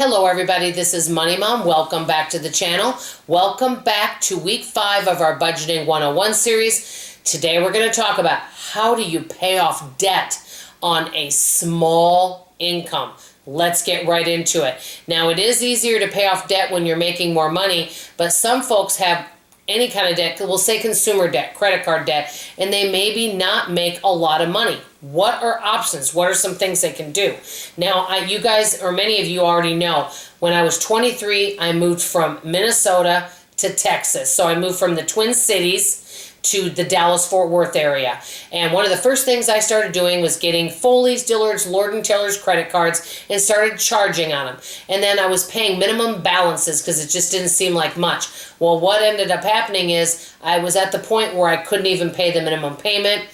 Hello everybody, this is Money Mom. Welcome back to the channel. Welcome back to week 5 of our Budgeting 101 series. Today we're going to talk about how do you pay off debt on a small income. Let's get right into it. Now it is easier to pay off debt when you're making more money, but some folks have any kind of debt, we'll say consumer debt, credit card debt, and they maybe not make a lot of money. What are options? What are some things they can do? Now, you guys, or many of you already know, when I was 23, I moved from Minnesota to Texas. So I moved from the Twin Cities to the Dallas-Fort Worth area. And one of the first things I started doing was getting Foley's, Dillard's, Lord & Taylor's credit cards and started charging on them. And then I was paying minimum balances because it just didn't seem like much. Well, what ended up happening is I was at the point where I couldn't even pay the minimum payment.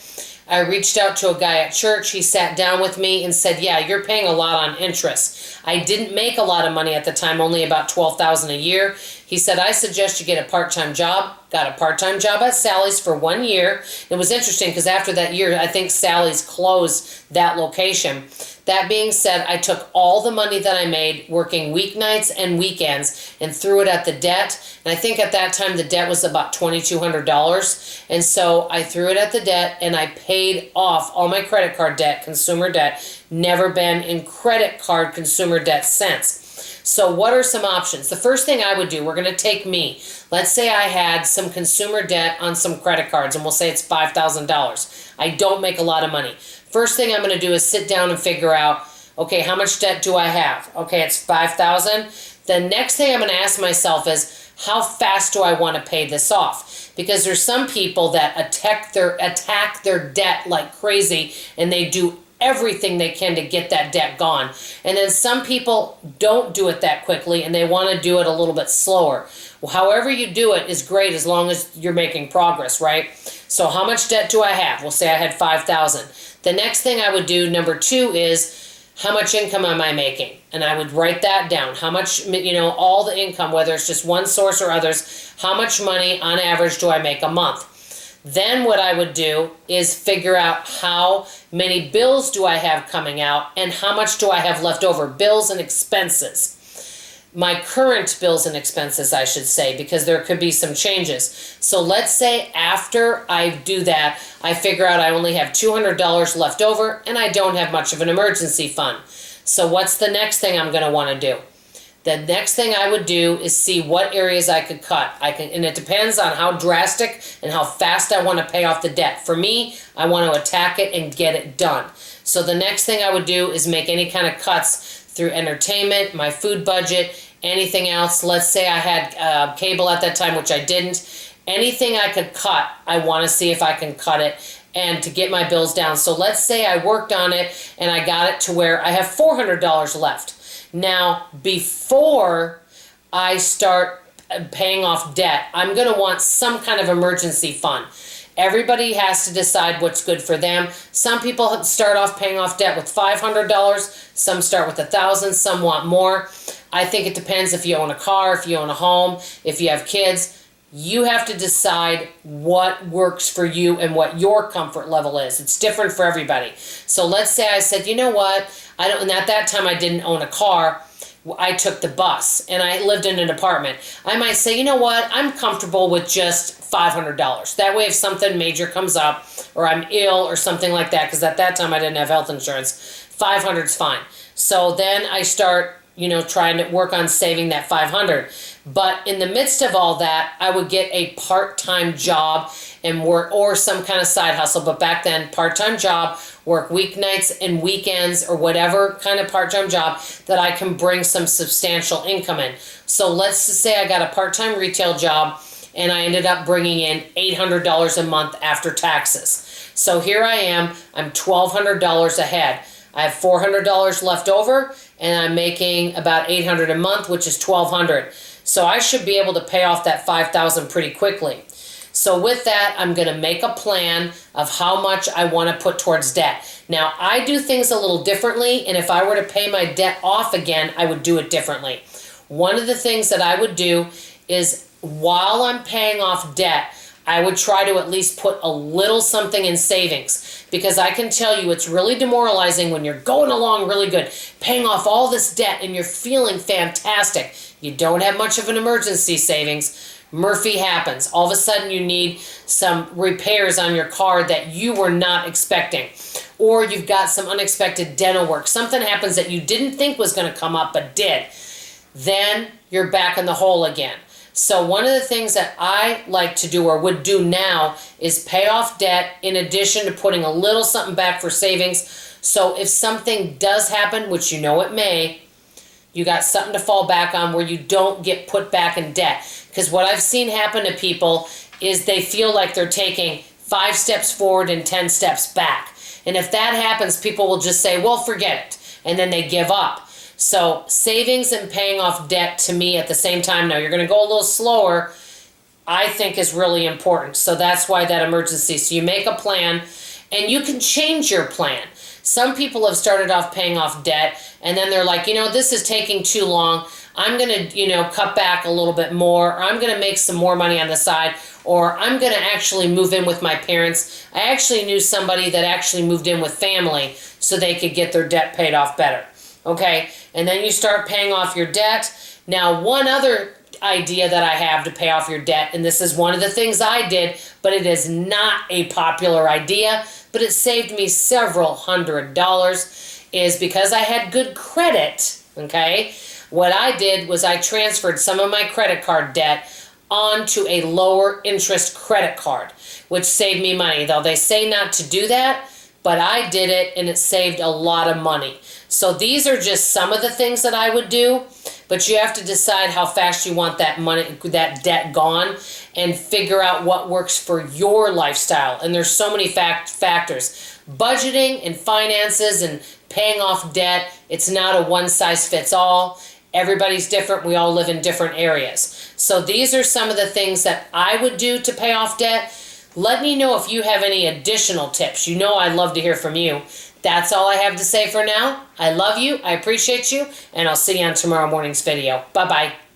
I reached out to a guy at church. He sat down with me and said, yeah, you're paying a lot on interest. I didn't make a lot of money at the time, only about $12,000 a year. He said, I suggest you get a part-time job. Got a part-time job at Sally's for 1 year. It was interesting because after that year, I think Sally's closed that location. That being said, I took all the money that I made working weeknights and weekends and threw it at the debt. And I think at that time the debt was about $2,200. And so I threw it at the debt and I paid off all my credit card debt, consumer debt. Never been in credit card consumer debt since. So what are some options? The first thing I would do, we're going to take me. Let's say I had some consumer debt on some credit cards, and we'll say it's $5,000. I don't make a lot of money. First thing I'm going to do is sit down and figure out, okay, how much debt do I have? Okay, it's $5,000. The next thing I'm going to ask myself is, how fast do I want to pay this off? Because there's some people that attack their debt like crazy, and they do everything they can to get that debt gone. And then some people don't do it that quickly and they want to do it a little bit slower. Well, however you do it is great as long as you're making progress, right? So how much debt do I have? We'll say I had $5,000. The next thing I would do, number 2, is how much income am I making? And I would write that down. How much, all the income, whether it's just one source or others, how much money on average do I make a month? Then what I would do is figure out how many bills do I have coming out and how much do I have left over, bills and expenses. My current bills and expenses, I should say, because there could be some changes. So let's say after I do that, I figure out I only have $200 left over and I don't have much of an emergency fund. So what's the next thing I'm going to want to do? The next thing I would do is see what areas I could cut. And it depends on how drastic and how fast I want to pay off the debt. For me, I want to attack it and get it done. So the next thing I would do is make any kind of cuts through entertainment, my food budget, anything else. Let's say I had cable at that time, which I didn't. Anything I could cut, I want to see if I can cut it and to get my bills down. So let's say I worked on it and I got it to where I have $400 left. Now, before I start paying off debt, I'm going to want some kind of emergency fund. Everybody has to decide what's good for them. Some people start off paying off debt with $500. Some start with $1,000. Some want more. I think it depends if you own a car, if you own a home, if you have kids. You have to decide what works for you and what your comfort level is. It's different for everybody. So let's say I said, you know what, and at that time I didn't own a car. I took the bus and I lived in an apartment. I might say, you know what, I'm comfortable with just $500. That way if something major comes up or I'm ill or something like that, because at that time I didn't have health insurance, 500 is fine. So then I start trying to work on saving that 500. But in the midst of all that, I would get a part-time job and work, or some kind of side hustle. But back then, part-time job, work weeknights and weekends, or whatever kind of part-time job that I can bring some substantial income in. So let's just say I got a part-time retail job and I ended up bringing in $800 a month after taxes. So here I am, I'm $1,200 ahead. I have $400 left over and I'm making about $800 a month, which is $1,200. So I should be able to pay off that $5,000 pretty quickly. So with that, I'm going to make a plan of how much I want to put towards debt. Now, I do things a little differently, and if I were to pay my debt off again, I would do it differently. One of the things that I would do is while I'm paying off debt, I would try to at least put a little something in savings, because I can tell you it's really demoralizing when you're going along really good, paying off all this debt and you're feeling fantastic. You don't have much of an emergency savings. Murphy happens. All of a sudden you need some repairs on your car that you were not expecting. Or you've got some unexpected dental work. Something happens that you didn't think was going to come up but did. Then you're back in the hole again. So one of the things that I like to do or would do now is pay off debt in addition to putting a little something back for savings. So if something does happen, which you know it may, you got something to fall back on where you don't get put back in debt. Because what I've seen happen to people is they feel like they're taking 5 steps forward and 10 steps back. And if that happens, people will just say, well, forget it. And then they give up. So savings and paying off debt to me at the same time, now you're going to go a little slower, I think is really important. So that's why that emergency. So you make a plan and you can change your plan. Some people have started off paying off debt and then they're like, this is taking too long. I'm going to, cut back a little bit more, or I'm going to make some more money on the side, or I'm going to actually move in with my parents. I actually knew somebody that actually moved in with family so they could get their debt paid off better. Okay, and then you start paying off your debt. Now, one other idea that I have to pay off your debt, and this is one of the things I did, but it is not a popular idea, but it saved me several $100s, is because I had good credit, okay? What I did was I transferred some of my credit card debt onto a lower interest credit card, which saved me money. Though they say not to do that, but I did it and it saved a lot of money. So these are just some of the things that I would do, but you have to decide how fast you want that money, that debt gone, and figure out what works for your lifestyle. And there's so many factors. Budgeting and finances and paying off debt, it's not a one-size-fits-all. Everybody's different. We all live in different areas. So these are some of the things that I would do to pay off debt. Let me know if you have any additional tips. I'd love to hear from you. That's all I have to say for now. I love you, I appreciate you, and I'll see you on tomorrow morning's video. Bye-bye.